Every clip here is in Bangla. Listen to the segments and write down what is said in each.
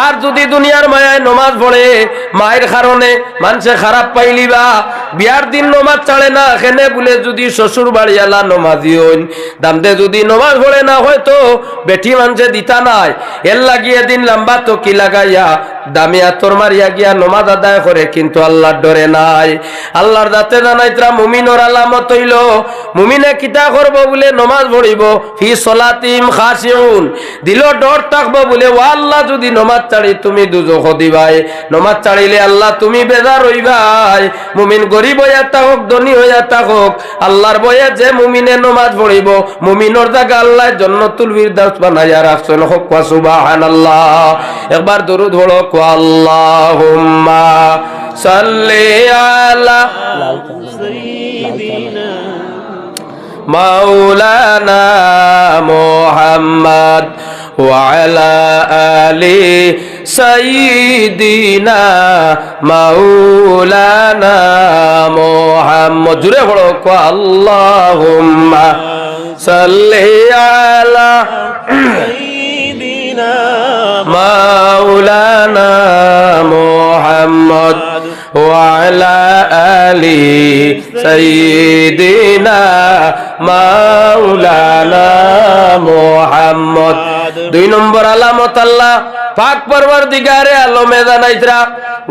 আর যদি দুনিয়ার মায়ায় নমাজ পড়ে মায়ের কারণে মানুষে খারাপ পাইলিবা বিয়ার দিন নমাজ ছাড়ে না এখানে বলে যদি শ্বশুর বাড়ি আলা নমাজি হইন দামদে যদি নমাজ পড়ে না হয়তো বেটি মানুষে দিতা নাই এর লাগিয়ে দিন লম্বা তো কি লাগাইয়া দামিয়া তোর মারিয়া গিয়া নমাজ আদায় করে কিন্তু আল্লাহর ডরে নাই আল্লাহর দাতে জানাইতরা মুমিনের আলামত হইল মুমিনে কিতা করব বলে নমাজ পড়িব ফি সলাতিম খাশিউন দিল ডর থাকবো বলে ও আল্লাহ যদি নমাজ ছাড়ি তুমি দুজখ দিবাই নমাজ ছাড়িলে আল্লাহ তুমি বেজার হইবাই মুমিন গরিব হইয়া থাকুক ধনী হইয়া থাকুক আল্লাহর বয়ে যে মুমিনে নমাজ পড়িব মুমিনের জায়গা আল্লাহ জান্নাতুল ফিরদাউস বানাইয়া রাখছেন হক ওয়া সুবহানাল্লাহ একবার দরুদ পড়ো আল্লাহুম্মা সাল্লি আলা সাইয়্যিদিনা মাওলানা মুহাম্মদ ওয়া আলা আলি সাইয়্যিদিনা মাওলানা মুহাম্মদ জুরে পড়ো আল্লাহুম্মা সাল্লি আলা সাইয়্যিদিনা মাওলানা মুহাম্মদ ওয়া আলা আলি সাইয়্যিদিনা মাওলানা মুহাম্মদ দুই নম্বর আলামত আল্লাহ পাক পরওয়ারদিগারে আলমে জানাইতরা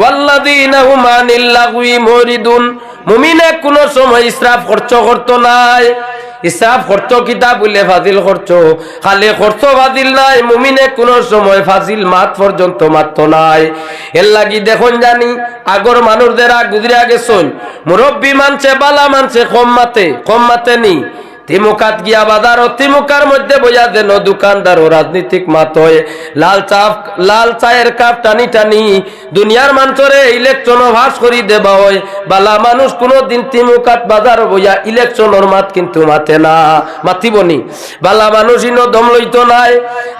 ওয়াল্লাযীনা হুম আনিল লাগwi মুরিদুন মুমিনে কোন সময় ইসরাফ খরচ করত নাই ইসরাফ খরচ কিতাব বলে ফাজিল খরচ খালি খরচ ফাজিল নাই মুমিনে কোন সময় ফাজিল মাত পর্যন্ত মাত্র নাই এর লাগি দেখুন জানি আগর মানুষদের গুজরিয়া গেছন মুরব্বী মানছে বালা মানছে কম মাতে নি তিমুকাত গিয়া বাজার ও তিমুকার মধ্যে বইয়া দেন দোকানদার ও রাজনীতিক মাতয় লাল চায়ের কাপ টানি টানি দুনিয়ার মানুষরে ইলেকশন ভাস করি দেবা হয় বালা মানুষ কোনদিন তিমুকাত বাজার বইয়া ইলেকশনের মাত কিন্তু মাতে না মাতিবনি বালা মানুষ ইনো দম লইতো নাই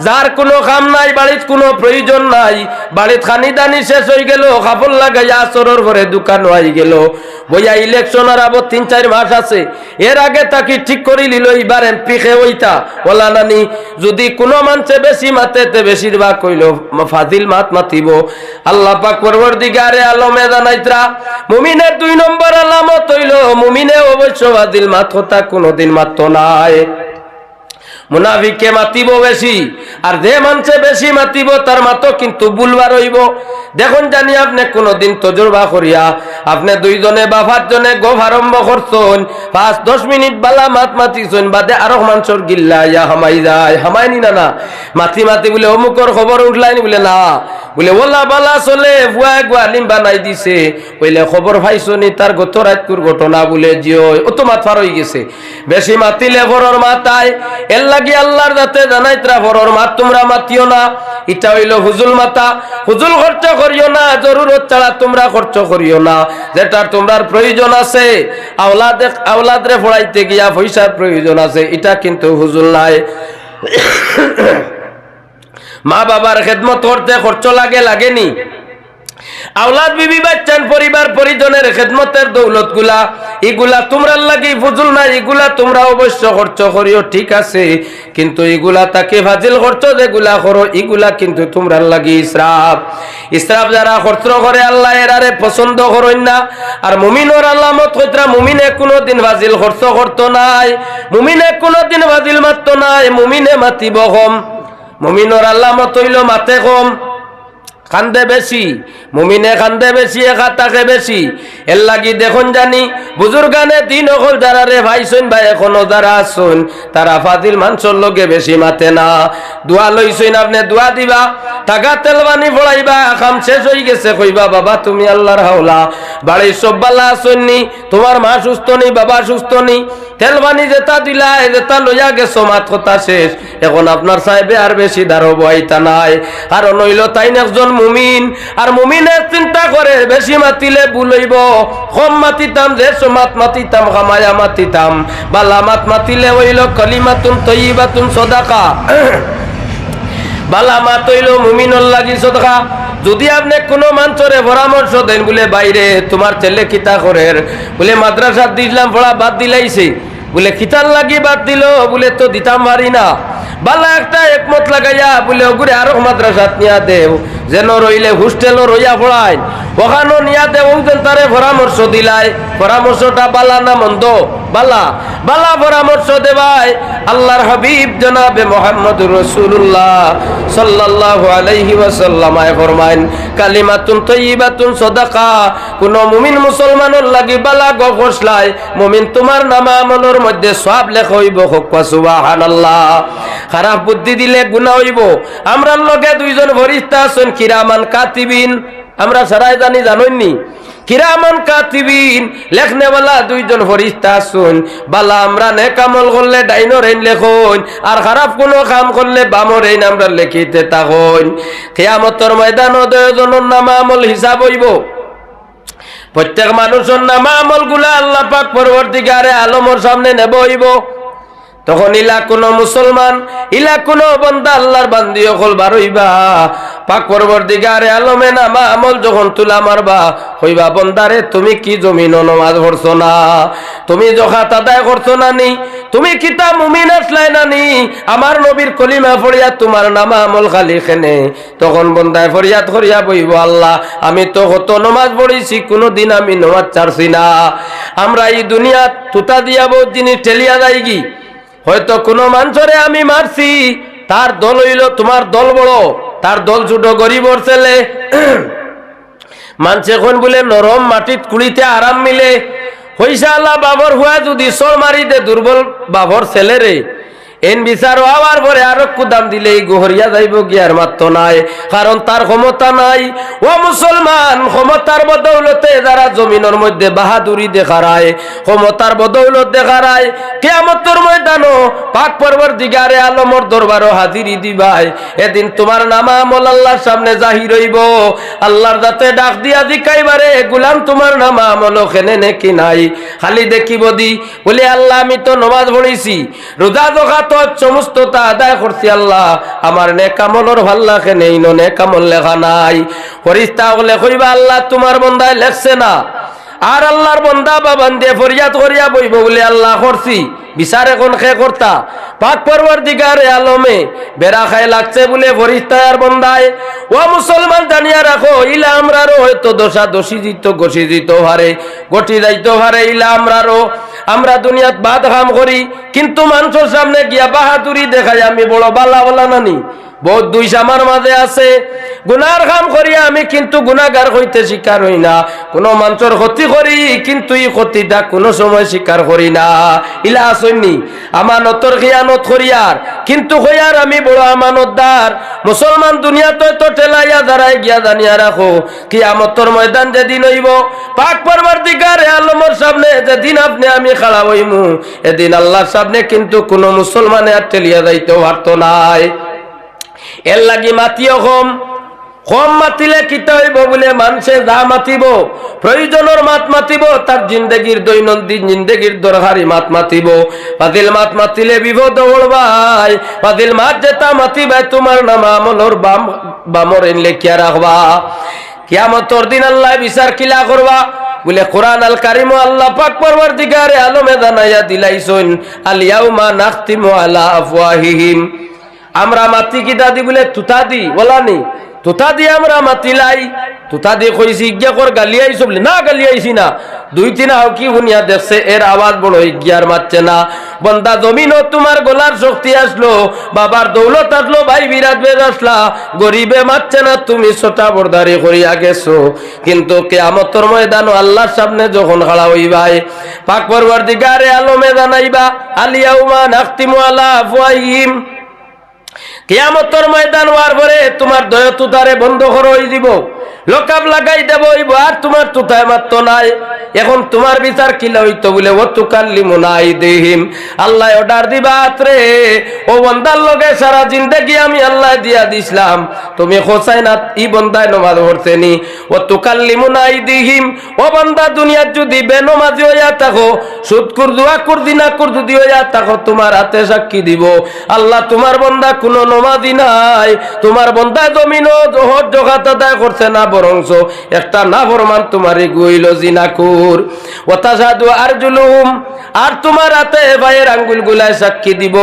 যার কোনো কাম নাই বাড়িত কোনো প্রয়োজন নাই বাড়িত খানি দানি শেষ হয়ে গেল কাপড় লাগাইয়া আসরের ঘরে দোকান হয়ে গেল বইয়া ইলেকশনের আবার 3-4 মাস আছে এর আগে তাকে ঠিক করি লিল এবার এমপি খে ওইটা ওলা নানি যদি কোনো মানুষে বেশি মাতেতে বেশিরভাগ কইল ফাজিল মাত মাতিব আল্লাহ পাক পরওয়ারদিগারে আলমে জানাইতরা মুমিনের 2 নম্বর আলামত হইল মুমিনে অবশ্য ফাজিল মাত কথা কোনোদিন মাত্ত নাই মুনাফিককে মাতিব বেশি আর যে মানুষে বেশি মাতিব তার মাতো কিন্তু বুলবার হইব দেখুন জানি আপনি কোনদিন তজরবা করিয়া আপনি 2 জনে বা 5 জনে গোফ আরম্ভ করছেন 5-10 মিনিট বালা মাতিছেন বাদে আরো মানুষের গিল্লা ইয়া হামাই যায় হামায়নি না মাতি বলে অমুকর খবর উঠলাইনি বলে না বলে ওলা বালা চলে ভুয়া গোয়ালিম বানাই দিছে বলে খবর পাইছনি তার গত রাতকুর ঘটনা বলে জিও ও তো মাথার হয়ে গেছে বেশি মাতিলে ভরর মাথায় এর লাগি আল্লাহর দাতে জানাইতরা ভরর মাত তোমরা মাতিও না এটা হইল হুজুল মাতা হুজুল খরচ করিও না জরুরত ছাড়া তোমরা খরচ করিও না যেটা তোমার প্রয়োজন আছে আওলাদরে পড়াইতে গিয়া পয়সার প্রয়োজন আছে এটা কিন্তু হুজুল নাই মা বাবার খেদমত করতে খরচ লাগেনি আওলাদ বিবি বাচ্চান পরিবার পরিজনের খেদমতের দৌলত গুলা এগুলা তোমরা লাগি ফুজুল না এগুলা তোমরা অবশ্য খরচ করিও ঠিক আছে কিন্তু এগুলা তাকে ফাজিল খরচ যেগুলা করো এগুলা কিন্তু তোমরা লাগি ইসরাফ যারা খরচ করে আল্লাহ এরারে পছন্দ করেন না আর মুমিনের আলামত কইতরা মুমিনে কোনদিন ফাজিল খরচ করত নাই মুমিনে কোনদিন ফাজিল মাত্ত নাই মুমিনে মাতিব কম মুমিনের আলামত হইল মাতে কম কান্দে বেশি মুমিনে কান্দে বেশি একাতাকে বেশি এর লাগি দেখুন জানি বুজুর্গানে দিন হল যারা রে ভাইছেন ভাই এখনো যারা আসুন তারা ফাজিল মানুষের লগে বেশি মাতে না দোয়া লইছেন আপনি দোয়া দিবা টাকা তেলবানি ফড়াইবা কাম শেষ হয়ে গেছে কইবা বাবা তুমি আল্লাহর হাওলা বাড়ির সব বালা আসুননি তোমার মা সুস্থ নেই বাবা সুস্থ নেই তেলবানি যেটা দিলা যেটা লইয়া গেছো মাত কথা শেষ এখন আপনার সাহেবে আর বেশি দাঁড়ব আইতা নাই কারণ হইল তাই একজন মুমিন আর মুমিনের চিন্তা করে বেশি মাতিলে ভুলইব কম মাতিতাম যে সমাত মাতিতাম খামায়া মাতিতাম বালা মাতিলে হইল কলিমাতুন তয়্যিবাতুন সাদাকা বালা মাত হইল মুমিনুল লাগি সাদাকা যদি আপনি কোনো মানুষের পরামর্শ দেন বলে বাইরে তোমার ছেলে কিতা করে বলে মাদ্রাসা দিলাম পড়া বাদ দিলাইছে বলে কিতার লাগি বাদ দিল বলে তো দিতাম পারি না বালা একটা একমত লাগাইয়া বলে ওগুরে আরো মাদ্রাসাত নিয়া দেও, যেন রইলে হোস্টেলও রইয়া পড়ায়, ওখানো নিয়া দেও, যেন তারে পরামর্শ দিলাই। পরামর্শটা বালা না মন্দ? বালা। বালা পরামর্শ দেবাই আল্লাহর হাবিব জনাবে মুহাম্মদুর রাসূলুল্লাহ সাল্লাল্লাহু আলাইহি ওয়াসাল্লাম ফরমায়েন, কালিমাতুন তাইয়্যিবাতুন সাদাকা। কোন মুমিন মুসলমানের লাগি বালা গফসলাই, মুমিন তোমার নামা আমলের মধ্যে সওয়াব লেখা হইব। সুবহানাল্লাহ। খারাপ বুদ্ধি দিলে গুনাহ হইব। আমরার লগে দুইজন ফেরেশতা আছেন, কিরামান কাতিবিন। আমরা সারাই জানি, জানেননি? কিরামান কাতিবিন, লেখনেওয়ালা দুইজন ফেরেশতা আছেন। বালা আমরা নেক আমল করলে ডাইনোর আইন লেখুন, আর খারাপ কোনো কাম করলে বামর আইন আমরা লিখিতে থাকুন। কিয়ামতের ময়দানে দুইজনের নামা আমল হিসাব হইব। প্রত্যেক মানুষের নামা আমল গুলা আল্লাহ পাক পরবর্তীকারে আলমের সামনে নেব হইব। তখন ইলা কোন মুসলমান, ইলা কোন বান্দা আল্লাহর বান্দি হল বারইবা পাক পরবর্তীকারে আলমে নামা আমল যখন তুলা মারবা, হইবা বন্দারে তুমি কি জমিন নামাজ পড়ছো না, তুমি যখাত আদায় করছো না নি, তুমি কিতা মুমিন আসলাই না নি, আমার নবীর কলিমা ফরিয়া তোমার নামা আমল খালি খেনে। তখন বন্দায় ফরিয়াদ করিয়া বইব, আল্লাহ আমি তো কত নামাজ পড়েছি, কোনোদিন আমি নামাজ ছাড়ছি না। আমরা এই দুনিয়া তুতা দিয়া বহুত জিনিস ঠেলিয়া যাইগি। হয়তো কোনো মানুষরে আমি মারছি, তার দল হইল তোমার দল বড়, তার দল ছোট, গরিবর ছেলে। মানুষ এখন বলে নরম মাটিত কুড়িতে আরাম মিলে। হইসা আল্লাহ বাবর হুয়া যদি সর মারি দে দুর্বল বাবর ছেলে রে, এন বিচার হওয়ার পরে আরো কুদাম দিলে এই গোহরিয়া যাইব গিয়ার মাত্র নাই, কারণ তার ক্ষমতা নাই। ও মুসলমান, ক্ষমতার বদৌলতে যারা জমিনের মধ্যে বাহাদুরি দেখারায়, ক্ষমতার বদৌলত দেখারায়, কিয়ামতের ময়দানও পাক পরবর্তীকারে আলমর দরবারও হাজিরি দিবাই। এদিন তোমার নামা আমল আল্লাহর সামনে জাহির হইব। আল্লাহর যাতে ডাক দিয়া জিকাইবারে, গুলাম তোমার নামা আমল ওখানে নাকি নাই? খালি দেখিব দি বলে, আল্লাহ আমি তো নামাজ পড়েছি, রোজা জকাত সমস্তটা আদায় করছি, আল্লাহ আমার নেক আমলের ভাল্লা খেনে নেক আমল লেখা নাই। ফেরেশতা বলে কইবা, আল্লাহ তোমার বন্দায় লেখছে না। আর আল্লাহর বন্দা বাবান দিয়ে ফরিয়াদ করিয়া বইব বলে, আল্লাহ করছি, বিচার এখন খে করতা। পাক পরবর্তীকারে আলমে বেড়া খায় লাগছে বলে ফেরেশতা আর বন্দায়। ও মুসলমান জানিয়া রাখো, ইলা আমরারও হয়তো দোষা দোষী জিত গছি জিত হারে গটি যাইতে পারে। ইলা আমরারও, আমরা দুনিয়াত বাদ কাম করি, কিন্তু মানুষের সামনে গিয়া বাহাদুরি দেখাই আমি বড় বালা বলা নানি। বহুত দুই আমার মাঝে আছে, গুনার কাম করি আমি কিন্তু গুনাহগার হইতে স্বীকার হই না। কোন মানুষের ক্ষতি করি, কিন্তু এই ক্ষতিটা কোনো সময় স্বীকার করি না। ইলা আসেননি আমানতর খিয়ানত করিয়ার, কিন্তু হইয়ার আমি বড় আমানতদার। মুসলমান দুনিয়াতে তো ঠেলাইয়া দাঁড়াই গিয়া জানিয়া রাখো, কিয়ামতের ময়দান যেদিন হইব, পাক পরবর্তীকারে আলমের সামনে যেদিন আপনি আমি খাড়া হইমু, এদিন আল্লাহর সামনে কিন্তু কোনো মুসলমানে আর ঠেলিয়া যাইতেও পারতো নাই। এর লাগি মাতিও কম, কম মাতিলে কিতা হইব বলে মানুষে যা মাতিব, প্রয়োজনের মাত মাতিব, তার জিন্দগির দৈনন্দিন জিন্দগির দরকারি মাত মাতিব। ফাজিল মাত মাতিলে বিপদ ওড়বাই, ফাজিল মাত যেটা মাতিবাই তোমার নাম আমলর বামর এন লেখিয়া রাখবা। কিয়ামতের দিন আল্লাহ বিচার কিলা করবা বলে কোরআন আল কারিম আল্লাহ পাক পরবর্তীকারে আলমে জানাইয়া দিলাইছেন, আল ইয়াউমা নাখতিমু আলা আফওয়াহিহিম। আমরা মাতি কি দাদি বলে তুতা দি বলানি, তুতা দিয়ে আমরা মাতিলাই, তুতা দিয়ে কইছি ইজ্ঞা কর গালি আইছো বলে, না গালি আইছি না। দুই তিন হাও কি শুনিয়া দেখছে এর আওয়াজ বড় ইজ্ঞার মারছে না। বন্দা জমিনও তোমার গলার শক্তি আসলো, বাবার দৌলত আসলো, ভাই বিরাট বের আসলা, গরিবে মারছে না, তুমি ছোটা বর্দারি করিয়া গেছো। কিন্তু কিয়ামতের ময়দানও আল্লাহর সামনে যখন খাড়া হইবাই, পাক পরবর্তীকারে আলমে জানাইবা, আল ইয়াউমা নাখতিমু আলা আফওয়াহিহিম। কিয়ামতের ময়দান হওয়ার পরে তোমার দয়া তুতারে বন্ধ করে হয়ে দিব, লোকাপ লাগাই দেব, আর তোমার তুতায় মাত্র নাই। এখন তোমার বিচার কিলা হইতো বলে, ও তুকাল্লিমুনা আইদিহিম, আল্লাহ অর্ডার দিবা রে, ও বন্দার লগে সারা জিন্দেগি আমি আল্লাহ দিয়া দিছিলাম, তুমি খোসাই না ই বন্দায় নমাজ পড়ছেনি। ও তুকাল্লিমুনা আইদিহিম, ও বন্দা দুনিয়ার যদি বেনমাজি হইয়া থাকো, সুদ কুরদুয়া কুরদি না কুরদি হইয়া থাকো, তোমার হাতে সাক্ষী দিব আল্লাহ তোমার বন্দা কোনো নমাজি নাই। তোমার বন্দা জমিনও জোহর জগাত আদায় করছে না, বরংস একটা না ফরমান তোমারই গইল জিনাকু। সুদুর ওয়া তাশহাদু আরজুলুহুম আর তোমার হাতে পায়ের আঙ্গুলগুলাই সাক্ষী দিব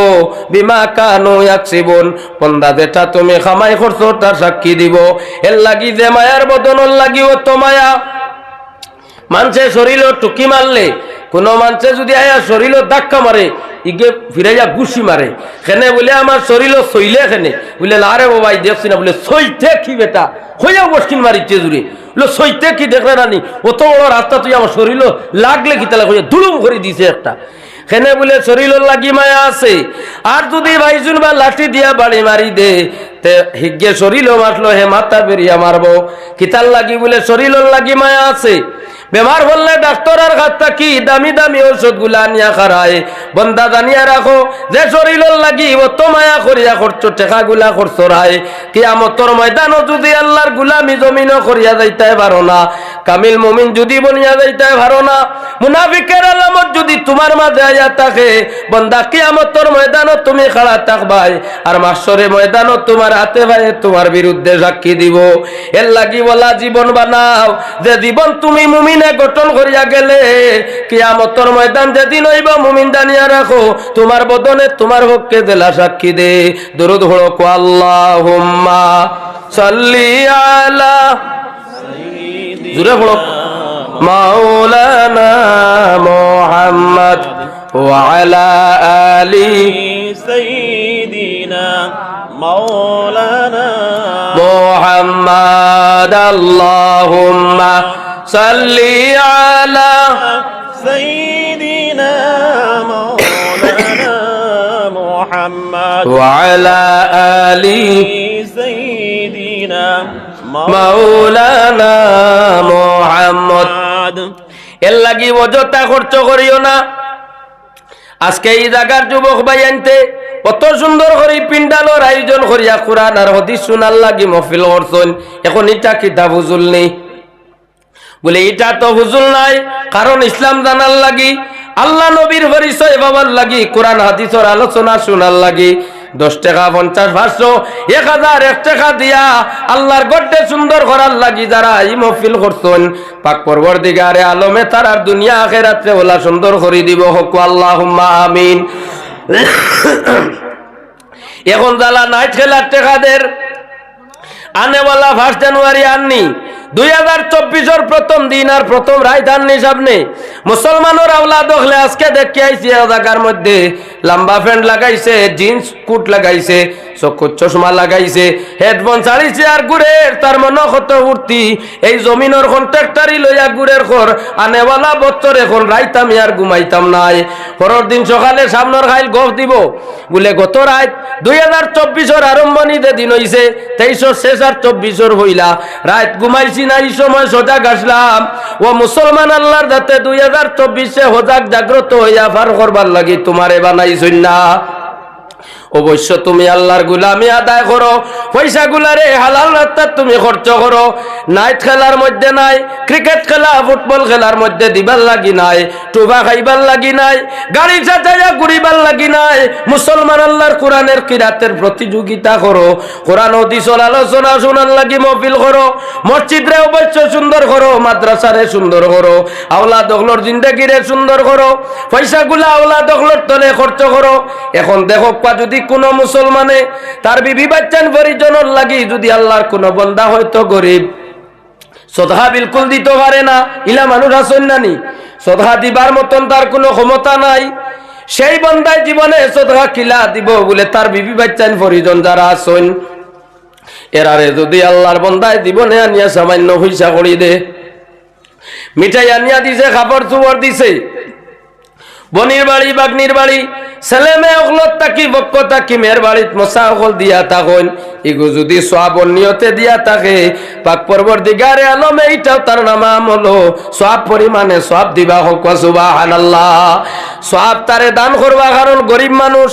বিমা কানু ইয়াকসিবুন বান্দা যেটা তুমি কামাই করছো তার সাক্ষী দিব এর লাগি যে মায়ার বদনর লাগি ও তো মায়া মানুষের শরীর টুকি মারলে কোন মানুষে যদি আয়া শরীর ধাক্কা মারে ইগে ফিরাইয়া গুছি মারে কেনে বলে আমার শরীর সইলে কেনে বলে না রে বাবা দেখছি না বলে সইতে কি বেটা হইয়া বসকিন মারিচ্ছে জুড়ে বলে সইতে কি দেখলে নানি অত বড় রাস্তা তুই আমার শরীর লাগলে কি তাহলে হইয়া দুলুম করে দিছে একটা কেনে বলে শরীর লাগি মায়া আছে আর যদি ভাইজুন বা লাঠি দিয়া বাড়ি মারি দে তে হিগে শরীর মারলো হে মাথা বেরিয়া মারবো কিতার লাগি বলে শরীর লাগি মায়া আছে বেমার হলে ডাক্তারের কাছ থেকে দামি দামি ঔষধ গুলা আনিয়া খারায় বন্দা জানিয়া রাখো যে শরীরের লাগি অত মায়া করিয়া করছো টেকা গুলা করছো রায় কিয়ামতের ময়দানও যদি আল্লাহর গুলামি জমিনও করিয়া যাইতে পারো না কামিল মুমিন যদি বনিয়া যাইতে পারো না মুনাফিকের আলামত যদি তোমার মাঝে আইয়া থাকে বন্দা কিয়ামতের ময়দানও তুমি খাড়া থাকবাই আর মাহশরের ময়দানও তোমার হাতে ভাইয়ে তোমার বিরুদ্ধে সাক্ষী দিব এর লাগি বলা জীবন বানাও যে জীবন তুমি মুমিন গঠন করিয়া গেলে কিয়ামতের ময়দান যেদিন হইব মুমিন জানিয়া রাখো তোমার বদনে তোমার পক্ষে দেলা সাক্ষী দে দরুদ পড়ো আল্লাহুম্মা সাল্লি আলা জোরে পড়ো মাওলানা মুহাম্মদ ওয়া আলা আলি সাইয়্যিদিনা মাওলানা মুহাম্মদ আল্লাহুম্মা صلي على سيدنا مولانا محمد وعلى آل سيدنا مولانا محمد এর লাগি অযথা খরচ করিও না আজকে এই জায়গার যুবক ভাই আনতে কত সুন্দর করে পিন্ডালোর আয়োজন করিয়া কোরআন আর হাদিস শোনার লাগি মহফিল করছেন এখন এটা কিতাব হুজুল নেই বলে এটা তো হুজুর নাই কারণ ইসলাম জানার লাগি আল্লাহ নবীর পরিচয় বাবার লাগি কোরআন হাদিসের আলোচনা শোনার লাগি 10 টাকা 50 500 1000 1 টাকা দিয়া আল্লাহর গড্ডে সুন্দর করার লাগি যারা এই মহফিল করছেন পাক পরবর্তীকারে আলমে তারার দুনিয়া আখিরাতে ওলা সুন্দর করে দিব হক আল্লাহুম্মা আমিন এখন যারা নাইট খেলার টাকাদের আনেওয়ালা 1 জানুয়ারি আননি 2024 প্রথম দিন আর প্রথম রায় ধাননি সামনে মুসলমানের আওলাদ হলে আজকে দেখে আইছি জায়গার মধ্যে লম্বা প্যান্ট লাগাইছে জিন্স কোট লাগাইছে চকুর চশমা লাগাইছে হেডফোন ছাড়িছে আর গুড়ের তার মনে কত উঠতি এই জমিনের কন্ট্রাক্টারি লইয়া গুড়ের ঘর আনেওয়ালা বছর এখন রাইতাম আর ঘুমাইতাম নাই পরের দিন সকালে সামনের খাইল গফ দিব বলে গত রাত 2024 আরম্ভণী যে দিন হইছে 23 শেষ আর 24 হইলা রাত ঘুমাইছি না এই সময় সজাগ আসলাম ও মুসলমান আল্লাহর যাতে 2024 সজাগ জাগ্রত হইয়া পার করবার লাগি তোমারে বানাইছই না অবশ্য তুমি আল্লাহর গোলামি আদায় করো পয়সা গুলারে হালাল রাস্তা তুমি খরচ করো নাইট খেলার মধ্যে নাই ক্রিকেট খেলা ফুটবল খেলার মধ্যে দিবার লাগি নাই টুবা খাইবার লাগি নাই গাড়ি চাচাইয়া ঘুরিবার লাগি নাই মুসলমান আল্লাহর কোরআনের কিরাতের প্রতিযোগিতা করো কোরআন হাদিসের আলোচনা শোনার লাগি মহফিল করো মসজিদরে অবশ্য সুন্দর করো মাদ্রাসারে সুন্দর করো আওলাদ হলর জিন্দেগিরে সুন্দর করো পয়সা গুলা আওলাদ হলর তলে খরচ করো এখন দেখো যদি কোন মুসলমানে তার বিবি বাচ্চান পরিজনের লাগি যদি আল্লাহর কোন বান্দা হয়তো গরিব সদহা বিলকুল দিতে পারে না ইলা মানুষ আছেন নানি সদহা দিবার মতন তার কোনো ক্ষমতা নাই সেই বান্দায় জীবনে সদহা কিলা দিব বলে তার বিবি বাচ্চান পরিজন যারা আছেন এরারে যদি আল্লাহর বান্দায় জীবনে আনিয়া সামান্য পয়সা করি দে মিঠাই আনিয়া দিছে খাবার চুবর দিছে বনির বাড়ি বাগনির বাড়ি ছেলে মেয়ে অকলত থাকি বক্ক থাকি মেয়ের বাড়িত মশা অকল দিয়া থাকুন এগো যদি সওয়াব নিয়তে দিয়া থাকে পাক পরবর্তীকারে আলমে এইটাও তার নাম হলো সওয়াব পরিমাণে সওয়াব দিবা হোক সুবহানাল্লাহ সওয়াব তারে দান করবা কারণ গরিব মানুষ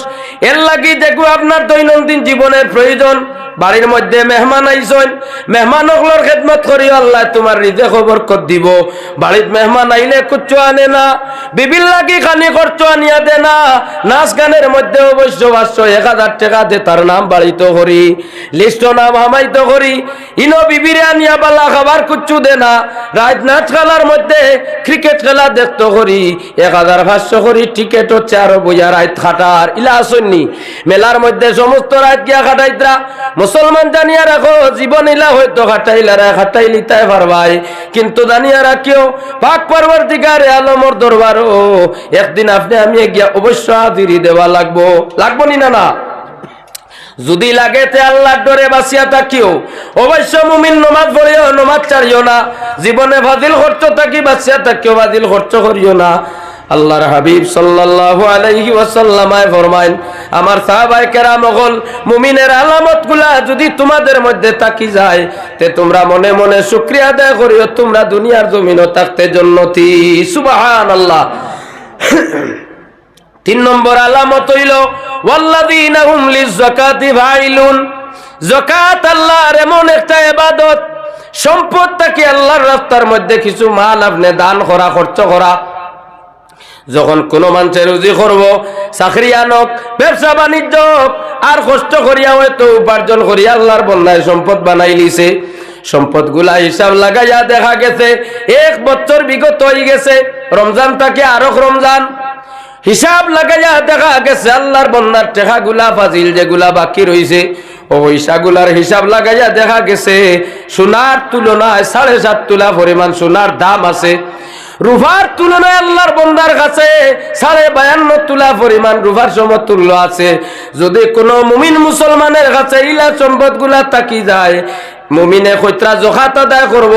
এর লাগি দেখো আপনার দৈনন্দিন জীবনের প্রয়োজন বাড়ির মধ্যে মেহমান আইছেন মেহমান অকলর খেদমত করি আল্লাহ তোমার রিজেক বরকত দিব বাড়িত মেহমান আইলে কুচ্চু আনে না বিবির লাগি খানি খরচ আনিয়া দে না নাচ গানের মধ্যে অবশ্য 500-1000 টাকা দিয়ে তার নাম বাড়িত করি, লিস্ট নাম হামাইতো করি, ইনো বিবিরে আনিয়া বালা খাবার কুচ্ছু দে না, রাত নাচ খেলার মধ্যে ক্রিকেট খেলা দেখতে করি 1500 করি টিকেট হচ্ছে, আরো বইয়া রাত খাটার ইলা আসন্নি মেলার মধ্যে সমস্ত রাত গিয়া খাটাইতরা। মুসলমান জানিয়া রাখো জীবন ইলা হয়তো খাটাইলারা খাটাইলি তাই পারবাই, কিন্তু জানিয়া রাখিও পাক পরবর্তীকারে আলমর দরবারও একদিন আপনি আমি গিয়া অবশ্য হাজিরি দেওয়া লাগবো নি না? যদি লাগে তে আল্লাহর ডরে বাঁচিয়া থাকিও, অবশ্য মুমিন নমাজ পড়িও, নমাজ ছাড়িও না, জীবনে ফাজিল খরচ থাকি বাঁচিয়া থাকিও, ফাজিল খরচ করিও না। আল্লাহর হাবিব সাল্লাল্লাহু আলাইহি ওয়াসাল্লাম ফরমাইন, আমার সাহাবায়ে কেরাম হল মুমিনের আলামতগুলা যদি তোমাদের মধ্যে থাকি যায় তে তোমরা মনে মনে শুকরিয়া আদায় করিও, তোমরা দুনিয়ার জমিনও থাকতে জান্নাতি। সুবহানাল্লাহ। 3 নম্বর আলামত হইল ওয়াল্লাযীনা হুম লিয-যাকাতি ফাইলুন। যাকাত আল্লাহর এমন একটা ইবাদত, সম্পদ থেকে আল্লাহর রাস্তার মধ্যে কিছু মাল আপনি দান করা, খরচ করা। যখন কোনো মানুষের রুজি করব, চাকরি আনক, ব্যবসা বাণিজ্য আর কষ্ট করিয়া হয়তো উপার্জন করিয়া আল্লাহর বন্ধায় সম্পদ বানাই লিছে, সম্পদগুলা হিসাব লাগাইয়া দেখা গেছে 1 বছর বিগত হয়ে গেছে, রমজান থেকে আরো রমজান, হিসাব লাগাইয়া দেখা গেছে আল্লাহর বন্ধার টাকাগুলা ফাজিল যেগুলা বাকি রইছে ও পয়সাগুলার হিসাব লাগাইয়া দেখা গেছে সোনার তুলনায় 7.5 তোলা পরিমাণ সোনার দাম আছে, রুফার তুলনায় আল্লাহর বন্দার কাছে 52.5 তোলা পরিমাণ রুফার সমতুল্য আছে। যদি কোনো মুমিন মুসলমানের কাছে ইলা সম্পদগুলা থাকি যায়, মুমিনে কইত্রা যাকাত আদায় করব,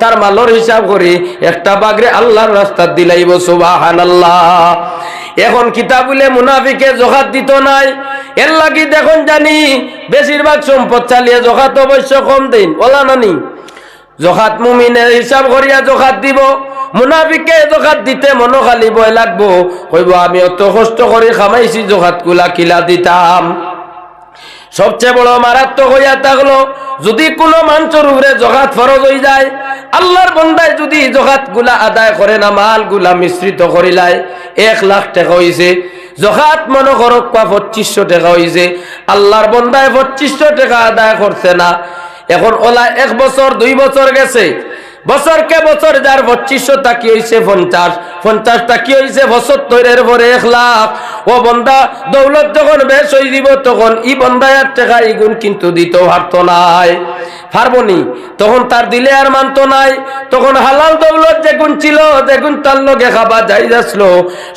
তার মালর হিসাব করি একটা বাগরে আল্লাহর রাস্তা দিলাইব। সুবহানাল্লাহ। এখন কিতাবুলে মুনাফিকে যাকাত দিত নাই, এর লাগি দেখুন জানি বেশিরভাগ সম্পদ চালিয়ে যাকাত অবশ্য কম দিন ওলা নানি। যাকাত মুমিনের হিসাব করিয়া যাকাত দিব, মুনাফিকে যাকাত দিতে মনো খালি ভয় লাগবো, কইব আমি অত কষ্ট করে খামাইছি যাকাত গুলা কিলা দিতাম। সবচেয়ে বড় মারাত্মক হইয়া থাকলো যদি কোনো মানুষের উপরে যাকাত ফরজ হয়ে যায়, আল্লাহর বন্দায় যদি যাকাত গুলা আদায় করে না, মাল গুলা মিশ্রিত করিলায় 1 লাখ টাকা হইছে, যাকাত মনে করো 2500 টাকা হইছে, আল্লাহর বন্দায় 2500 টাকা আদায় করছে না। এখন ওলা 1 বছর 2 বছর গেছে, বছরকে বছর যার 2500 টাকি হইছে 50 টাকি হইছে 75 পরে 1 লাখ। ও বন্দা দৌলত যখন বেশ হয়ে দিব তখন ই বন্দায়ার টাকা ইগুণ কিন্তু দিতে পারতো নাই, পারবনি, তখন তার দিলে আর মানতো নাই। তখন হালাল দৌলত যেগুন ছিল, যেগুন তার লগে খাবা যাই আসলো,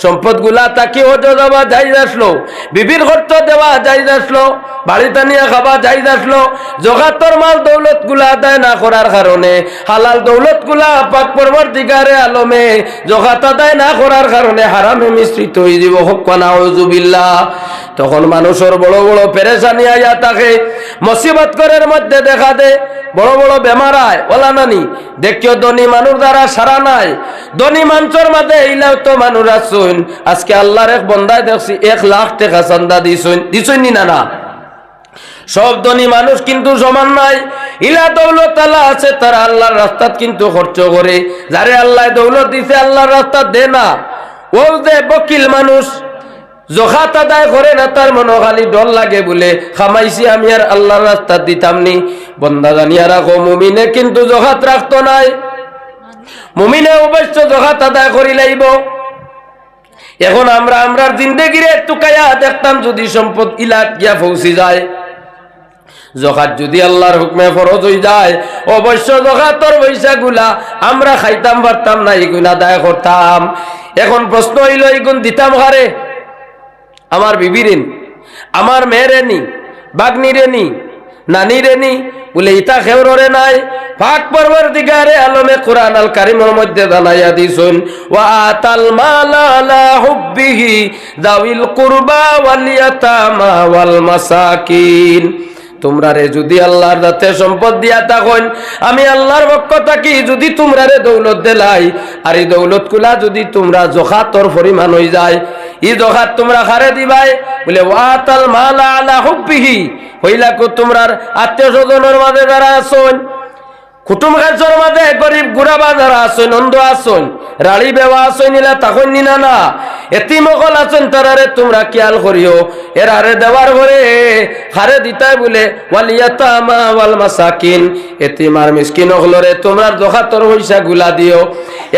সম্পদ গুলা তাকে হজো যাবা যাই আসলো, বিবির খরচ দেওয়া যাই আসলো, বাড়িতে নিয়ে খাবা যাই আসলো, যাকাতের মাল দৌলত গুলা আদায় না করার কারণে, হালাল দৌলত গুলা পাক পরবর্তীকারে আলমে যাকাত আদায় না করার কারণে হারামে মিশ্রিত হয়ে যাব। হক্কানা আউযুবিল্লাহ। তখন মানুষের বড় বড় পেরেশানি আইয়া থাকে, মুসিবত করের মধ্যে দেখা দে, বড় বড় বেমার আয় ওলা নানি। দেখিও ধনী মানুষ দ্বারা সারা নাই, ধনী মানুষের মাঝে এইলাও তো মানুষ আসুন। আজকে আল্লাহর এক বন্দায় দেখছি 1 লাখ টাকা চান্দা দিছুন নি না? সব ধনী মানুষ কিন্তু সমান নাই। ইলা দৌলত আল্লাহ আছে, তারা আল্লাহর রাস্তাত কিন্তু খরচ করে, যারে আল্লাহ দৌলত দিছে আল্লাহর রাস্তা দে না। ও যে বকিল মানুষ যাকাত আদায় করে না, তার মনে খালি ডর লাগে বলে খামাইছি আমি আর আল্লাহর রাস্তা দিতাম নি। বন্দা জানিয়া রাখো মুমিনে কিন্তু যাকাত রাখতো নাই, মুমিনে অবশ্য যাকাত আদায় করি লাইব। এখন আমরার জিন্দেগিরে টুকাইয়া দেখতাম যদি সম্পদ ইলাট গিয়া পৌঁছি যায়, যাকাত যদি আল্লাহর হুকমে ফরজ হয়ে যায়, অবশ্য যাকাতের পয়সাগুলা আমরা খাইতাম পারতাম না, এগুলা আদায় করতাম। এখন প্রশ্ন হইল এগুন দিতাম কারে? আমার বিবিরে নি, আমার মেয়েরে নি, বাগনিরে নি, নানিরে নি, বলে ইতা খেউরে নাই। পাক পরবর্তীকারে আলমে কুরআন আল কারীমের মধ্যে জানাইয়া দিছেন, ওয়া আতাল মালা আলা হুব্বিহি যাওইল কুরবা ওয়াল ইয়াতামা ওয়াল মাসাকিন। তোমরা রে যদি আল্লাহর রাতে সম্পদ দিয়া থাকেন, আমি আল্লাহর পক্ষ থাকি যদি তোমরা রে দৌলত দেলাই, আর এই দৌলত গুলা যদি তোমরা যাকাতর পরিমাণ হয়ে যায়, ই যাকাত তোমরা খারে দিবাই। বলে ওয়াতাল মালা আলা হুব্বিহি, হইলা কো তোমরা আত্মীয় স্বজনের মাঝে যারা আছেন কুটুম খাইছর মাঝে গরিব গুড়াবা যারা আসেন অন্ধ আসেন রাড়ি বেওয়া আসেন নিলা তখন নিনা না এতিমকল আছেন তারারে তোমরা খেয়াল করিও এরারে দেওয়ার ঘরে হারে দিতাই বলে ওয়ালিয়াতামা ওয়াল মাসাকিন এতিম আর মিসকিন হলরে তোমরা যখাতর পয়সা গুলা দিও।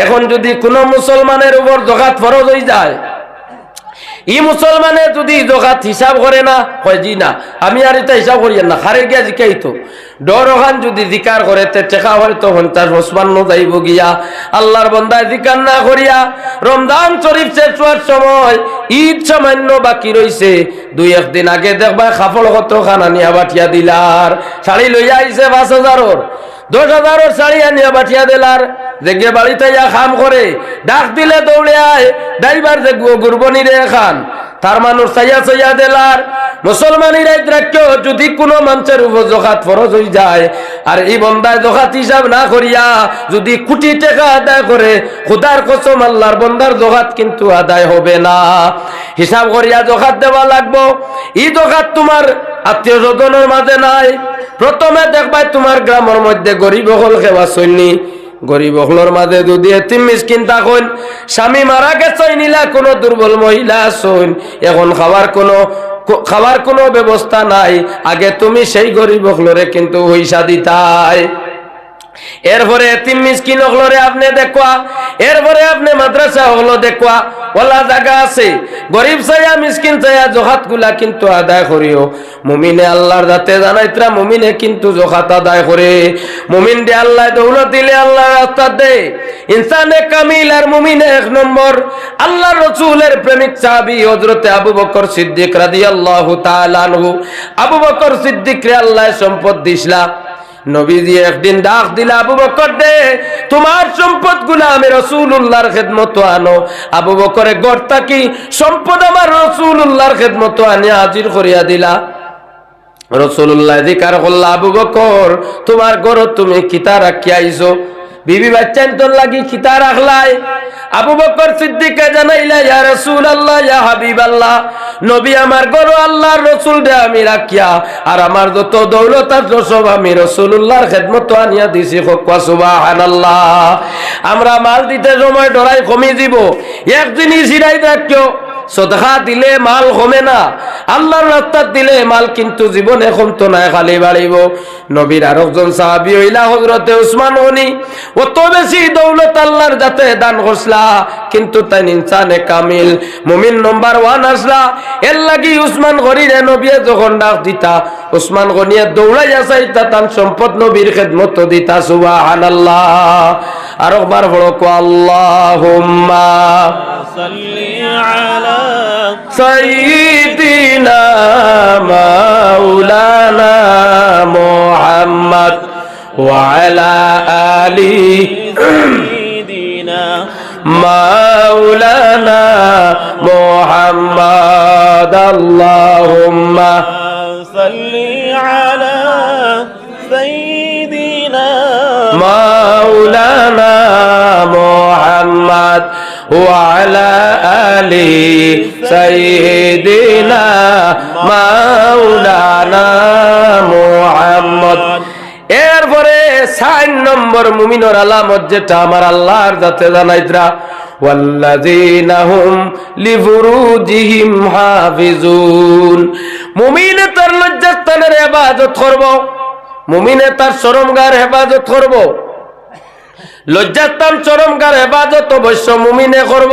এখন যদি কোনো মুসলমানের উপর যকাত ফরজ হয়ে যায়, ই মুসলমানে যদি যকাত হিসাব করে না হয় জি না আমি আর এটা হিসাব করি না হারে গিয়া জিকাই তো ডর ওখান যদি জিকার করে টেকা হয়তো 50-55 যাইব গিয়া আল্লাহর বন্দায় জিকার না করিয়া রমজান শরীফ শেষ হওয়ার সময় ঈদ সামান্য বাকি রইছে 2-1 দিন আগে দেখবা কাপড় কত খানা নিয়া বাটিয়া দিলার শাড়ি লইয়া আইছে 5,000-এর 10,000-এর শাড়ি আনিয়া বাটিয়া দিলার যে বাড়িতে ইয়া খাম করে ডাক দিলে দৌড়ে আয় ড্রাইভার যে গুরবনি রে খান তার মানুষ চাইয়া চাইয়া দিলার মুসলমানিরা রাখিও যদি কোনো মানুষের উপর যকাত ফরজ হয়ে যায় আর এই বন্দায় যকাত হিসাব না করিয়া যদি কোটি টাকা আদায় করে খোদার কসম আল্লাহর বন্দার যকাত কিন্তু আদায় হবে না। হিসাব করিয়া যকাত দেওয়া লাগবো। এই যকাত তোমার আত্মীয় স্বজনের মাঝে নাই। প্রথমে দেখবাই তোমার গ্রামের মধ্যে গরিব হল খেবা সৈনী গরিব হলর মাঝে যদি এতিম মিসকিন থাকুন স্বামী মারা গেছে নিলা কোনো দুর্বল মহিলা আসুন এখন খাওয়ার কোনো ব্যবস্থা নাই আগে তুমি সেই গরিব হলরে কিন্তু পয়সা দিতাই। এরপরে এতিম মিসকিন হলরে আপনি দেখবা এরপরে আপনি মাদ্রাসা হলো দেখবা ওলা জায়গা আছে গরিব চাইয়া মিসকিন চাইয়া যকাত গুলা কিন্তু আদায় করিও। মুমিনে আল্লাহর যাতে জানাইতরা মুমিনে কিন্তু যকাত আদায় করে। মুমিন দে আল্লাহ দৌলত দিলে আল্লাহ রাস্তা দে ইনসানে কামিল আর মুমিনে 1 নম্বর আল্লাহর রাসূলের প্রেমিক সাহাবী হযরত আবু বকর সিদ্দিক রাদিয়াল্লাহু তাআলা আনহু। আবু বকর সিদ্দিক রে আল্লাহ সম্পদ দিছলা। নবীজি একদিন ডাক দিলা আবু বকর দে তোমার সম্পদ গুলা আমি রাসূলুল্লাহর খেদমত আনো। আবু বকরে গর্তা কি সম্পদ আমার রাসূলুল্লাহর খেদমত আনি হাজির করিয়া দিলা। রাসূলুল্লাহ জিকার করলা আবু বকর তোমার ঘর তুমি কিতা রাখিয়া আইছো বিবি বাচ্চান তোর লাগি কিতা রাখলাই। আবু বকর সিদ্দিক জানাইলা ইয়া রাসূলুল্লাহ ইয়া হাবিবাল্লাহ নবী আমার ঘর আল্লাহর রাসূল দে আমি রাখিয়া আর আমার যত দৌলত আর সব আমি রাসূলুল্লাহর খেদমত আনিয়া দিছি। সুবহানাল্লাহ। আমরা মাল দিতে সময় ডরাই কমে দিব এক জিনিস হিরাই রাখিও সদকা দিলে মাল কমে না আল্লাহর রাস্তাত দিলে মাল কিন্তু জীবনে কমতো না খালি বাড়িব। নবীর আরেকজন সাহাবী হইলা হযরতে উসমান গনি অত বেশি দৌলত আল্লাহর যাতে দান করছলা কিন্তু তাই ইনসানে কামিল মুমিন নাম্বার 1 আসলা। এর লাগি উসমান গনিরে নবী যখন ডাক দিতা উসমান গনিয়ে দৌড়াইয়া যাইতা তার সম্পদ নবীর খেদমত দিতা। সুবহানাল্লাহ। আর একবার বলো আল্লাহুম্মা সাল্লি আলা সাইয়্যিদিনা মাওলানা মুহাম্মদ ওয়া আলা আলি সাইয়্যিদিনা মাওলানা মুহাম্মদ। আল্লাহুম্মা সাল্লি আলা সাইয়্যিদিনা মাওলানা মুহাম্মদ ওয়া আলা আলি সাইয়্যিদিনা মাওলানা মুহাম্মদ। এরপরে 4 নম্বর মুমিনের আলামত যেটা আমার আল্লাহর যাতে জানাইতরা ওয়াল্লাযীনা হুম লিফুরুজিহিম হাফিজুন। মুমিনে তার লজ্জাস্থানের ইবাদত করব মুমিনে তার শরমগার হেফাজত করব। লজ্জাস্থান শরমগার হেফাজত অবশ্য মুমিনে করব।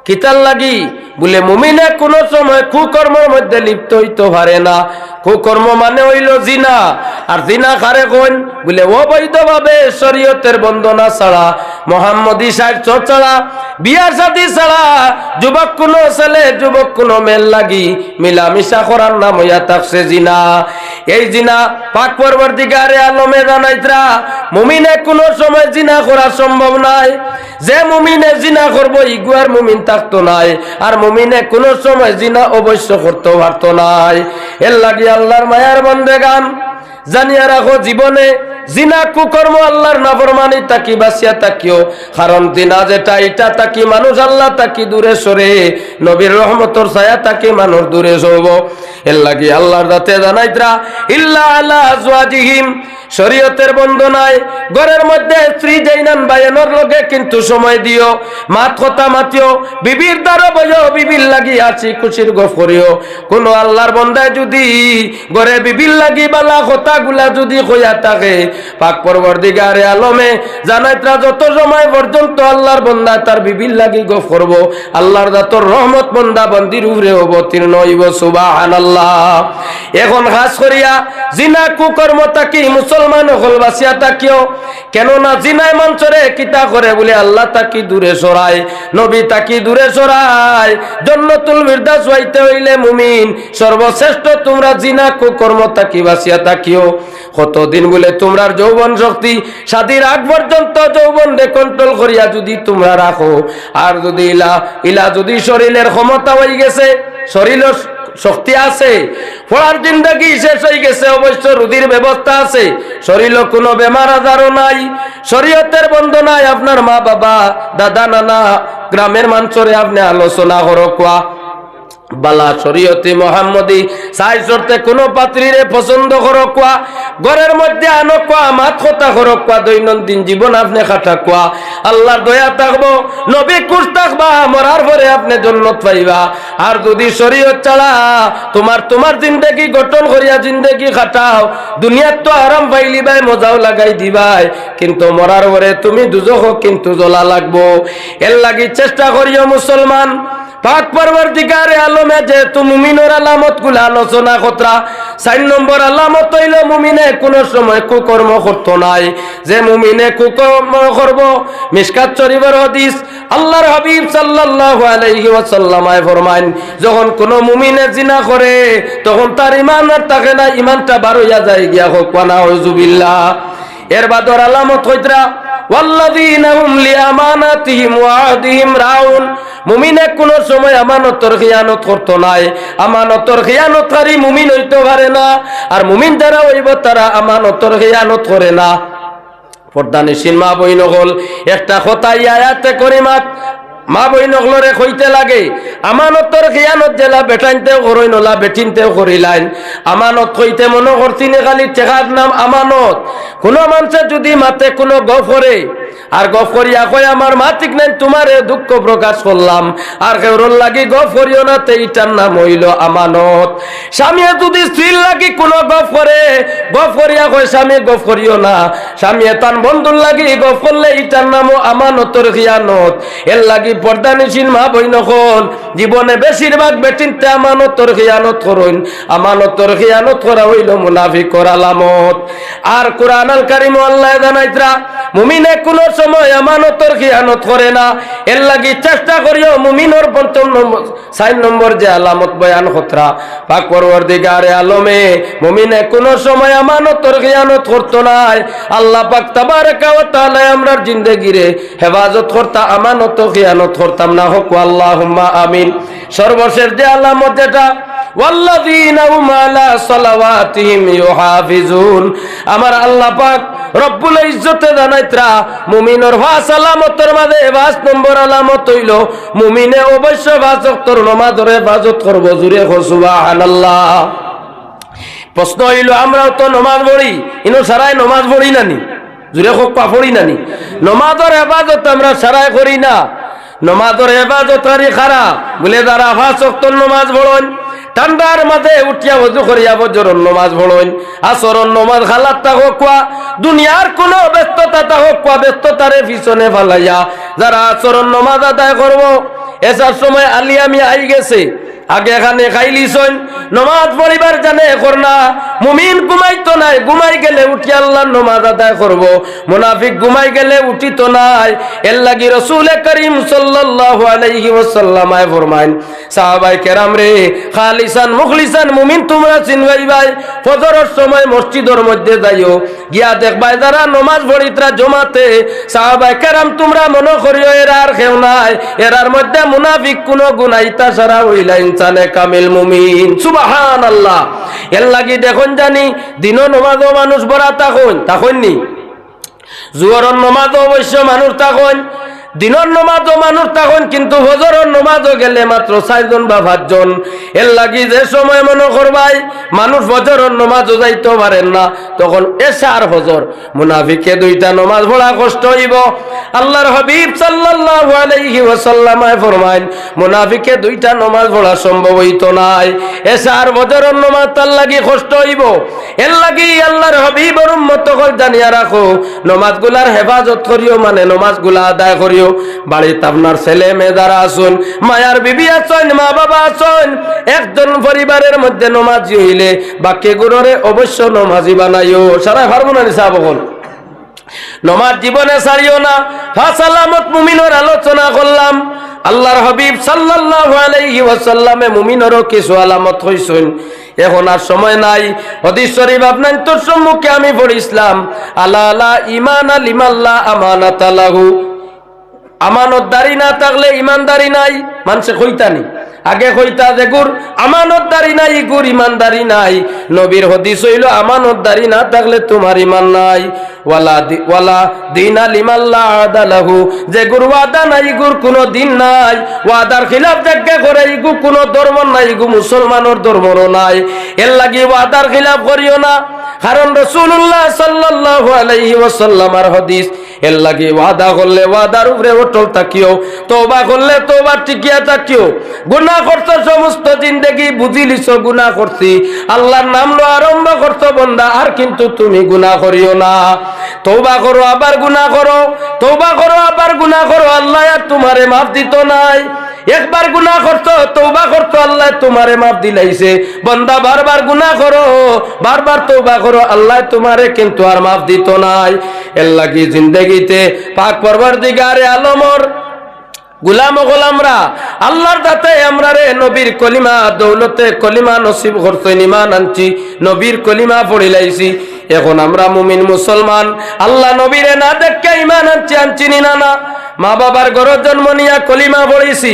কিতার লাগি বলে মুমিনে কোনো সময় কুকর্মের মধ্যে লিপ্ত হইতে পারে না। কুকর্ম মানে হইল জিনা আর জিনা কারে কোন বলে অবৈধভাবে শরীয়তের বন্দনা ছাড়া মুহাম্মদী সাহিত্য ছাড়া বিয়ার সাথী ছাড়া যুবক কোনো ছেলে যুবক কোনো মেল লাগি মিলামিশা করার নাম হইয়া থাকছে জিনা। এই জিনা পাক পরবর্তীকারে আলমে জানাইতরা মুমিনে কোনো সময় জিনা করা সম্ভব নাই। যে মুমিনে জিনা করবো ইগুয়ার মুমিন থাকতো নাই আর মুমিনে কোনো সময় জিনা অবশ্য করতে পারতো নাই। এর লাগি আল্লাহর মায়ার বন্দেগান জানিয়া রাখো জীবনে জিনা কুকর্ম আল্লাহর নাফরমানি তাকি বাঁচিয়া তাকিও, কারণ জিনা যেটা এটা তাকি মানুষ আল্লাহ তাকি দূরে সরে, নবীর রহমতর ছায়া তাকি মানুষ দূরে সরব। এর লাগি আল্লাহর দাতে জানাইতরা ইল্লা আলা আজওয়াজিহিম, শরীয়তের বন্ধনায় ঘরের মধ্যে স্ত্রী জাইনান বায়ানোর লগে কিন্তু সময় দিও, মাত কথা মাতিও, বিবির দ্বারা বইও, বিবির লাগি আছি খুশির গফ করিও। কোন আল্লাহর বন্দায় যদি ঘরে বিবির লাগি বালা কথা গুলা যদি কইয়া থাকে, পাক পরবর্তীকারে আলমে জানাইতরা যত সময় পর্যন্ত আল্লাহর বন্দা তার বিবির লাগি গফ করব, আল্লাহর দাতর রহমত বন্দা বন্দির উপরে অবতীর্ণ হইব। সুবহানাল্লাহ। এখন খাস করিয়া জিনা কুকর্ম তাকি মুসলমান হল বাসিয়া তাকিও, কেননা জিনায় মঞ্চরে কিতা করে বলে আল্লাহ তাকি দূরে সরায়, নবী তাকি দূরে সরায়। জান্নাতুল ফিরদাউস হইতে হইলে মুমিন সর্বশ্রেষ্ঠ তোমরা জিনা কুকর্ম তাকি বাসিয়া তাকিও। কতদিন বলে তোমরার যৌবন শক্তি শাদীর আগ পর্যন্ত যৌবন রে কন্ট্রোল করিয়া যদি তোমরা রাখো, আর যদি ইলা যদি শরীরের ক্ষমতা হয়ে গেছে, শরীরের শক্তি আছে, পড়ার জিন্দগি শেষ হয়ে গেছে, অবশ্য রুদির ব্যবস্থা আছে, শরীরে কোনো বেমার আজারও নাই, শরীয়তের বন্ধনায় আপনার মা বাবা দাদা নানা গ্রামের মানুষরে আপনি আলোচনা করোয়া বালা শরীয়তে মোহাম্মদী সাই চড়তে কোনো পাত্রীরে পছন্দ করো কোয়া, ঘরের মধ্যে আনো কোয়া, মাত কথা করো কোয়া, দৈনন্দিন জীবন আপনি খাটা কোয়া, আল্লাহর দয়া থাকবো, নবী খুশ থাকবা, মরার পরে আপনি জান্নাত পাইবা। আর যদি শরীয়ত ছাড়া তোমার জিন্দেগি গঠন করিয়া জিন্দেগি খাটাও, দুনিয়ার তো আরাম পাইলি ভাই, মজাও লাগাই দিবাই, কিন্তু মরার পরে তুমি দুজখ কিন্তু জ্বলা লাগবো। এর লাগি চেষ্টা করিও মুসলমান, পাক পরবর্তীকারে আলমে যেহেতু মুমিনের আলামত গুলা আলোচনা কতরা, 4 নম্বর আলামত হইল মুমিনে কোন সময় কুকর্ম করতো নাই। যে মুমিনে কুকর্ম করব, মিশকাত শরীফের হাদিস, আল্লাহর হাবিব সাল্লাল্লাহু আলাইহি ওয়াসাল্লাম ফরমান, যখন কোন মুমিনে জিনা করে তখন তার ঈমান আর থাকে না, ঈমানটা বার হইয়া যায় গিয়া, হোক ওয়া নাউযুবিল্লাহ। এর বাদর আলামত হইতরা ওয়াল্লাযীনা হুম লিআমানাতিহিম ওয়া আহদিহিম রাউন, মুমিনে কোন সময় আমানতের খিয়ানত করতো নাই, আমানতের খিয়ানতকারী মুমিন হইতে পারে না, আর মুমিন যারা হইব তারা আমানতের খিয়ানত করে না। পর্দানিশীন মা বইন হল একটা কথা আয়াতে করিমাত মা বইন হলরে কইতে লাগে, আমানতের খিয়ানত জেলা বেটাইনতেও করই নলা বেটিনতেও করিলাইন। আমানত কইতে মনে করছিনে খালি টেকার নাম আমানত। কোনো মানুষের যদি মাতে কোনো গফ করে, আর গফ করিয়া কয় আমার মা ঠিক নাই, তোমার দুঃখ প্রকাশ করলাম, আর কেউর লাগি গফ করিও না, এইটার নাম হইল আমানত। স্বামীয়ে যদি স্ত্রীর লাগি কোনো গফ করে, গফ করিয়া কয় স্বামী গফ করিও না, স্বামীয়ে তার বন্ধুর লাগি গফ করলে এইটার নামও আমানতের খিয়ানত। এর লাগি পর্দানিশীন মা বই নখন জীবনে বেশিরভাগ বেটিনতে আমানতের খিয়ানত করইন। আমানতের খিয়ানত করা হইল মুনাফিকর আলামত। আর কোরআন আল কারীম আল্লাহ জানাইতরা মুমিনে কোন সময় আমানতের খিয়ানত করে না। এর লাগি চেষ্টা করিও মুমিনের 4 নম্বর যে আলামত বয়ান হতরা, পাক পরওয়ারদিগারে আলমে মুমিনে কোন সময় আমানতের খিয়ানত করতো নাই। আল্লাহ পাক তাবারাকা ওয়া তাআলা আমরার জিন্দেগিরে হেফাজত করতা, আমানত খিয়ানত করতাম না, হোক আল্লাহুম্মা আমিন। সর্বশেষ যে আলামত যেটা ওয়াল্লাযীনা হুম আলা সালাওয়াতিহিম ইউহাফিজুন, আমার আল্লাহ পাক রব্বুল ইজ্জতে জানাইতরা মুমিনের 5 আলামতের মাঝে 5 নম্বর আলামত হইল মুমিনে অবশ্য 5 ওয়াক্তের নামাজের হেফাজত করব। জুরে সুবহানাল্লাহ। প্রশ্ন হইল আমরাও তো নামাজ পড়ি, ইনো সারাই নামাজ পড়ি নানি? জুরে হোক পা পড়ি নানি? নামাজের হেফাজত আমরা সারাই করি না। নামাজের হেফাজতকারী খারা বলে যারা 5 ওয়াক্তের নামাজ পড়েন, ঠান্ডার মাঝে উঠিয়া ওযু করিয়া ফজরের নামাজ পড়েন, আসরের নামাজ খালাত থাকুক, দুনিয়ার কোন ব্যস্ততা থাকুক, ব্যস্ততারে পিছনে ফালাইয়া যারা আসরের নামাজ আদায় করব, এসার সময় আলিয়ামি আই গেছে, আগে এখানে খাইলিছন নামাজ পড়িবার জানে এখন না। মুমিন ঘুমাইতো নাই, ঘুমাই গেলে উঠি আল্লাহর নামাজ আদায় করব। মুনাফিক ঘুমাই গেলে উঠিত নাই। এর লাগি রাসূল করিম সাল্লাল্লাহু আলাইহি ওয়াসাল্লাম ফরমাইন, সাহাবায়ে কেরাম রে, খালিসান মুখলিসান মুমিন তোমরা চিনবাই, ফজরের সময় মসজিদের মধ্যে যাইও, গিয়া দেখবাই যারা নামাজ পড়িতরা জমাতে, সাহাবায়ে কেরাম তোমরা মনে করিও এরা আর কেউ নাই, এরার মধ্যে মুনাফিক কোন গুনাইতা সারা হইলাইন ইনসানে কামিল মুমিন। সুবহানাল্লাহ। এর লাগি দেখুন জানি দিন নমাজও মানুষ বড়া তখন নি, জোহরের নমাজও অবশ্য মানুষ তখন, দিনের নমাজও মানুষ তখন, কিন্তু ফজরের নমাজও গেলে মাত্র 4 জন বা 5 জন। এর লাগি যে সময় মনে করবাই মানুষ ফজরের নমাজও যাইতে পারেন না, তখন এশা আর ফজর মুনাফিকে 2টা নমাজ পড়া কষ্ট হইব। আল্লাহর হাবিব সাল্লাল্লাহু আলাইহি ওয়াসাল্লাম ফরমাইন মুনাফিকে 2টা নমাজ পড়া সম্ভব হইতো নাই, এশা আর ফজরের নমাজ তার লাগি কষ্ট হইব। এর লাগি আল্লাহর হাবিবের উম্মত তখন জানিয়া রাখো, নমাজগুলার হেফাজত করিও, মানে নমাজগুলা আদায় করিও। বাড়িতে আপনার ছেলে মেয়ে যারা আছেন, মায়ার বিবি আছেন, মা বাবা আছেন, একজন পরিবারের মধ্যে নমাজি হইলে বাকি গুণরে অবশ্য নমাজি বানাইও। সারাই পারবো না নিসা বকল নমাজ জীবনে ছাড়িও না। পাঁচ আলামত মুমিনের আলোচনা করলাম। আল্লাহর হাবিব সাল্লাল্লাহু আলাইহি ওয়াসাল্লামে মুমিনেরও কিছু আলামত হইছেন। এখন আর সময় নাই, হাদিস শরীফ আপনার তোর সম্মুখে আমি পড়িছিলাম। আলা লা ঈমান লিমাল্লা আমানাতা লাহু, আমানতদারি না থাকলে ইমানদারি নাই। মানুষে কইতানি আগে কইতা যে গুর আমানতদারি নাই, গুর ইমানদারি নাই। নবীর হাদিস হইল আমানতদারি না থাকলে তোমার ইমান নাই। ওয়ালা দিনা লিমাল্লা আদালাহু, যে গুর ওয়াদা নাই গুর কোনো দিন নাই। ওয়াদার খিলাফ যাকে করে ইগু কোনো ধর্ম নাই, ইগু মুসলমানের ধর্মও নাই। এর লাগি ওয়াদার খিলাফ করিও না, কারণ রাসূলুল্লাহ সাল্লাল্লাহু আলাইহি ওয়াসাল্লামের হাদিস। এর লাগি ওয়াদা করলে ওয়াদার উপরে অটল থাকিও, তওবা করলে তওবা টিকিয়া থাকিও। গুনাহ করছো সমস্ত জিন্দেগি বুঝিলিছো গুনাহ করছি, আল্লাহর নাম লো আরম্ভ করছো বান্দা, আর কিন্তু তুমি গুনাহ করিও না। তওবা করো আবার গুনাহ করো, তওবা করো আবার গুনাহ করো, আল্লাহ আর তোমারে মাফ দিত নাই। একবার গুনাহ করছো তওবা করছো, আল্লাহ তোমারে মাফ দিলাইছে। বান্দা বারবার গুনাহ করো, বারবার তওবা করো, আল্লাহ তোমারে কিন্তু আর মাফ দিত নাই। এর লাগি জিন্দেগিতে পাক পরওয়ারদিগারে আলমর গোলামরা আল্লাহর দাতে আমরা রে নবীর কলিমা দৌলতে কলিমা নসিব করছেন, ঈমান আনছি, নবীর কলিমা পড়িলাইছি। এখন আমরা মুমিন মুসলমান, আল্লাহ নবীরে না দেখে ঈমান আনছি না। মা বাবার ঘর জন্ম নিয়া কলিমা পড়েছি,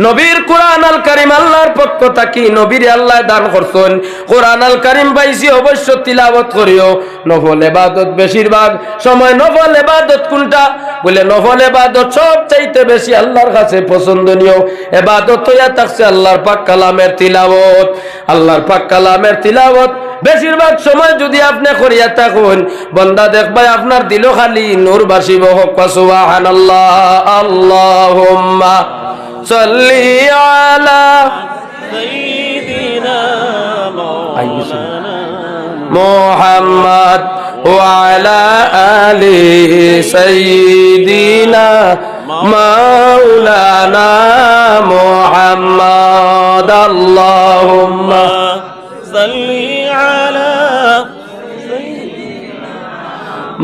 নবীর কোরআন আল কারিম আল্লাহর পক্ষ থাকি নবীর আল্লাহ দান করছেন। কোরআন আল কারিম পাইছি, অবশ্য তিলাওয়াত করিও। নফল ইবাদত বেশিরভাগ সময়, নফল ইবাদত কোনটা বলে, নফল ইবাদত সব চাইতে বেশি আল্লাহর কাছে পছন্দনীয় ইবাদত হইয়া থাকছে আল্লাহর পাক কালামের তিলাওয়াত। আল্লাহর পাক কালামের তিলাওয়াত বেশিরভাগ সময় যদি আপনি করিয়া থাকুন, বান্দা দেখবাই আপনার দিল খালি নূর বাসিব। হক সুবহানাল্লাহ। আল্লাহুম্মা সাল্লি আলা সাইয়্যিদিনা মুহাম্মাদ ওয়া আলা আলি সাইয়্যিদিনা মাওলানা মুহাম্মাদ। আল্লাহুম্মা সাল্লি আলা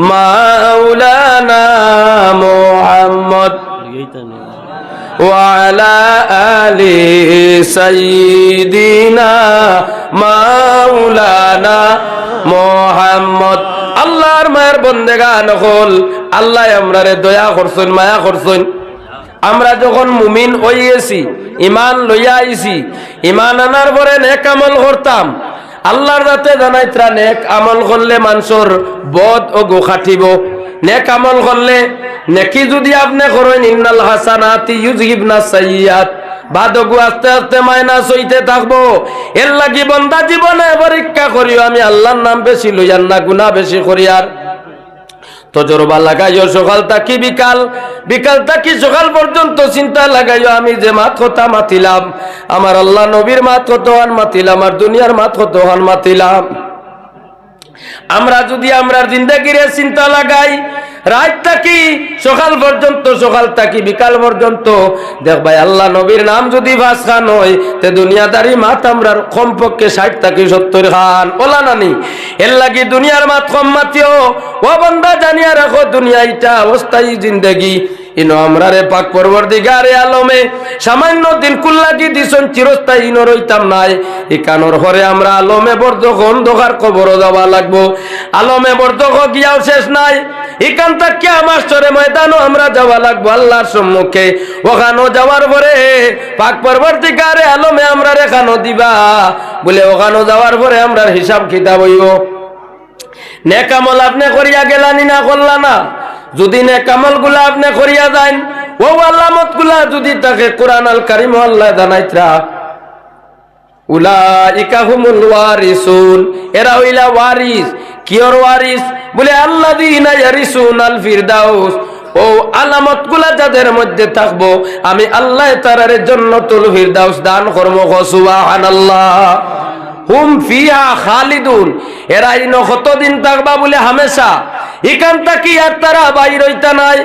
মাওলানা মুহাম্মদ ওয়া আলা আলি সাইয়্যিদিনা মাওলানা মুহাম্মদ। আল্লাহর মায়ের বন্দেগান হল, আল্লাহ আমরারে দয়া করছেন, মায়া করছেন। আমরা যখন মুমিন হইয়েছি, ঈমান লইয়া আইছি, ঈমান আনার পরে নেক আমল করতাম। আল্লাহর রাতে জানাইত্রা নেক আমল করলে মানুষের বদ ও গো খাটিব। নেক আমল করলে নেকি যদি আপনি করেন, ইন্নাল হাসানাতি ইউযহিবনা সাইয়্যাত, বাদগু আস্তে আস্তে মাইনাস হইতে থাকবো। এর লাগি বান্দা জীবনে পরীক্ষা করিও, আমি আল্লাহর নাম বেশি লইয়ার না গুনাহ বেশি করিয়ার। তজরবা লাগাইও সকাল থাকি বিকাল, বিকাল থাকি সকাল পর্যন্ত চিন্তা লাগাইও, আমি যে মাত কথা মাতিলাম, আমার আল্লাহ নবীর মাত কত হান মাতিলাম, আর দুনিয়ার মাত কত হান মাতিলাম। আমরা যদি আমরার জিন্দেগিরে চিন্তা লাগাই, রাত থাকি সকাল পর্যন্ত, সকাল থাকি বিকাল পর্যন্ত, দেখবাই আল্লাহ নবীর নাম যদি 5 খান হয়, তে দুনিয়াদারি মাত আমরার কমপক্ষে 60 থেকে 70 খান ওলা নানি। এর লাগি দুনিয়ার মাত কম মাতিও। ও বান্দা জানিয়া রাখো, দুনিয়া এটা অস্থায়ী জিন্দেগি, ইনো আমরারে পাক পরবর্তীকারে আলমে সামান্য দিন কুল্লাকি দিছন চিরস্থায়ী ইনো রইতাম নাই ইকানোর ঘরে আমরা আলমে বর্ধক অন্ধকার কবর যাওয়া লাগবো আলমে বর্ধক গিয়াও শেষ নাই ইকান তাকে আমার সরে ময়দানও আমরা যাওয়া লাগবো আল্লাহর সম্মুখে ওখানো যাওয়ার পরে পাক পরবর্তীকারে আলমে আমরা রেখানো দিবা বলে ওখানো যাওয়ার পরে আমরা হিসাব কিতাব হইব নেকামল আপনি করিয়া গেলানি না করলা না যদি নেকামল গুলা আপনি করিয়া যান ও আলামত গুলা যদি তাকে কোরআন আল কারীম আল্লাহ জানাইতরা উলাইকা হুমুল ওয়ারিসুন এরা হইলা ওয়ারিস কিয়র ওয়ারিস বলে আল্লাযীনা ইয়ারিসুনাল ফিরদাউস ও আলামত গুলা যাদের মধ্যে থাকবো আমি আল্লাহ তাআলার জান্নাতুল ফিরদাউস দান করব সুবহানাল্লাহ হুম ফিহা খালিদুন এরা ইনো কতদিন থাকবা বলে হামেশা এখান থেকে আর তারা বাইর হইতা নাই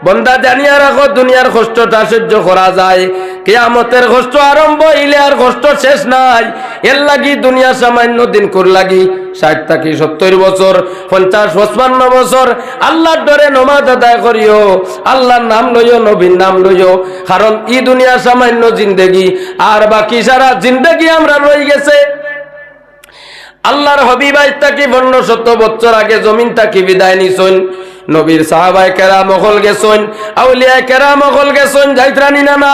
বন্দা জানিয়া রাখো দুনিয়ার কষ্টটা সহ্য করা যায় কিয়ামতের কষ্ট আরম্ভ হইলে আর কষ্ট শেষ নাই এর লাগি দুনিয়া সামান্য দিন কর লাগি 60 থেকে 70 বছর 50 55 বছর আল্লাহর ডরে নামাজ আদায় করিও আল্লাহর নাম লইও নবীর নাম লইও কারণ এই দুনিয়া সামান্য জিন্দেগি আর বাকি সারা জিন্দেগি আমরা রই গেছে আল্লাহর হাবিব আইতাকি 1500 বছর আগে জমিন তাকি বিদায় নিছেন নবীর সাহাবায়ে কেরাম হল গেছেন আউলিয়া কেরাম হল গেছেন যাইত্রানি না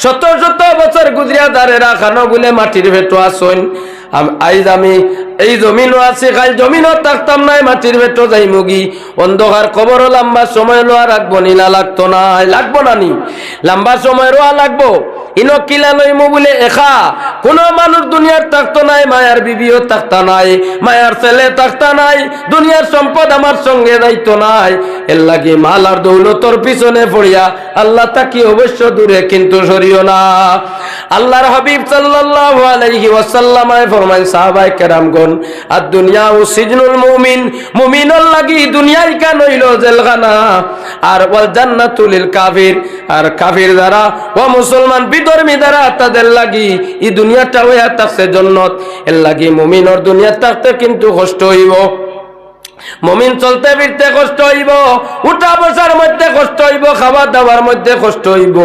শত শত বছর গুজরিয়া দারে রাখানো বলে মাটির ভেটো আসেন আইজ আমি এই জমিনও আছে কাল জমিনও থাকতাম নাই মাটির ভেটো যাই মুগি অন্ধকার কবর লম্বা সময় লোয়া রাখবো নি না লাগতো না লাগবো না নি লম্বা সময় রোয়া লাগবো ইনো কিলা লইমু বলে এখা কোন মানুষ দুনিয়ার থাকতো নাই মায়ার বিবিও থাকতা নাই মায়ার ছেলে থাকতা নাই দুনিয়ার সম্পদ আমার সঙ্গে যাইতো নাই এর লাগি মাল আর দৌলতর পিছনে পড়িয়া আল্লাহ তাকে অবশ্য দূরে কিন্তু সরিও না আল্লাহর হাবিব সাল্লাল্লাহু আলাইহি ওয়াসাল্লাম ফরমান সাহাবায়ে কেরামগণ আর দুনিয়া ও সিজনুল মুমিন মুমিনুল লাগি দুনিয়াই কেন হইল জেলখানা আর ওয়াল জান্নাতুল লিল কাফির আর কাফির যারা ও মুসলমান বিধর্মী যারা তাদের লাগি এই দুনিয়াটা হইয়া থাকছে জান্নাত এর লাগি মুমিনের দুনিয়া থাকতে কিন্তু কষ্ট হইব মুমিন চলতে ফিরতে কষ্ট হইব উঠা বসার মধ্যে কষ্ট হইব খাওয়া দাওয়ার মধ্যে কষ্ট হইব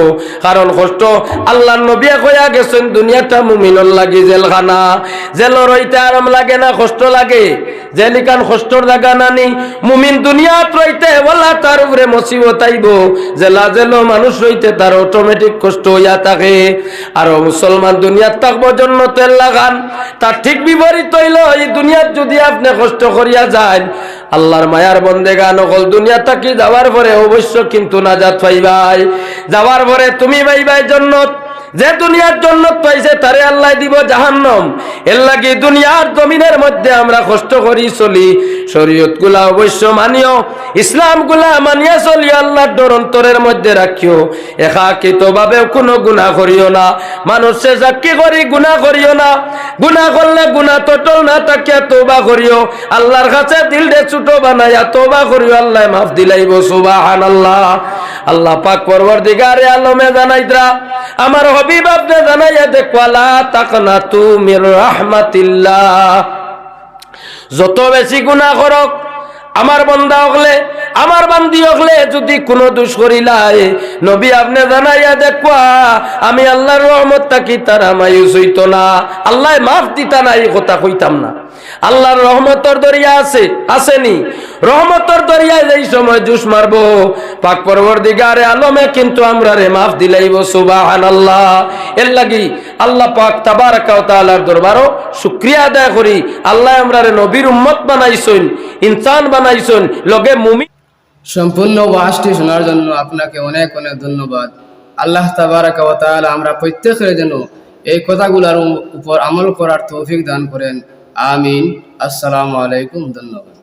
কারণ কষ্ট আল্লাহর নবী কইয়া গেছেন দুনিয়াটা মুমিনের লাগি জেলখানা জেলর হইতে আরাম লাগে না কষ্ট লাগে জেলিকান কষ্টর জায়গা নানি মুমিন দুনিয়াত রইতে ওলা তার উপরে মুসিবত আইব জেলা জেলো মানুষ রইতে তার অটোমেটিক কষ্ট হইয়া থাকে আর মুসলমান দুনিয়াত থাকবো জান্নাতের লাগান তার ঠিক বিপরীত হইল এই দুনিয়াত যদি আপনি কষ্ট করিয়া যান আল্লাহর মায়ার বন্দেগা নকল দুনিয়া থাকি যাওয়ার পরে অবশ্য কিন্তু নাজাত পাইবাই যাওয়ার পরে তুমি পাইবাই জান্নাত যে দুনিয়ার জান্নাত পাইছে তারে আল্লাহ দিব জাহান্নাম এর লাগি দুনিয়ার জমিনের মধ্যে আমরা কষ্ট করি চলি শরীয়ত গুলা অবশ্য মানিও ইসলাম গুলা মানিয়া চলি আল্লাহর ডর অন্তরের মধ্যে রাখিও একাকিত ভাবে কোনো গুনাহ করিও না মানুষে সাক্ষী করি গুনাহ করিও না গুনাহ করলে গুনাহ টটল না তাকিয়া তওবা করিও আল্লাহর কাছে দিলটা ছোট বানায়া তওবা করিও আল্লাহ মাফ দিলাইব সুবহানাল্লাহ আল্লাহ পাক পরওয়ারদিগারে আলমে জানাইতরা আমার হাবিব আপনি জানাইয়া দেখো লা তাকনাতু মির রাহমাতিল্লাহ যত বেশি গুনাহ করক আমার বান্দা হলে আমার বান্দি হলে যদি কোনো দোষ করিলাই নবী আপনি জানাইয়া দেখো আমি আল্লাহর রহমত থাকি তারা মায়ুস হইতো না আল্লাহ মাফ দিতা না এই কথা কইতাম না আল্লাহর রহমতের দরিয়া আছে আসেনি রহমতের দরিয়ায় যেই সময় জুস মারবো পাক পরওয়ারদিগারে আলমে কিন্তু আমরা রে মাফ দিলাইব সুবহানাল্লাহ এর লাগি আল্লাহ পাক তাবারাকা ওয়া তাআলার দরবারও শুকরিয়া আদায় করি আল্লাহ আমরা রে নবীর উম্মত বানাইছেন ইনসান বানাইছেন লগে মুমিন সম্পূর্ণ ওয়াজটি শোনার জন্য আপনাকে অনেক অনেক ধন্যবাদ আল্লাহ তাবারাকা ওয়া তাআলা আমরা প্রত্যেকের জন্য এই কথাগুলোর উপর আমল করার তৌফিক দান করেন আমিন আসসালামু আলাইকুম ধন্যবাদ।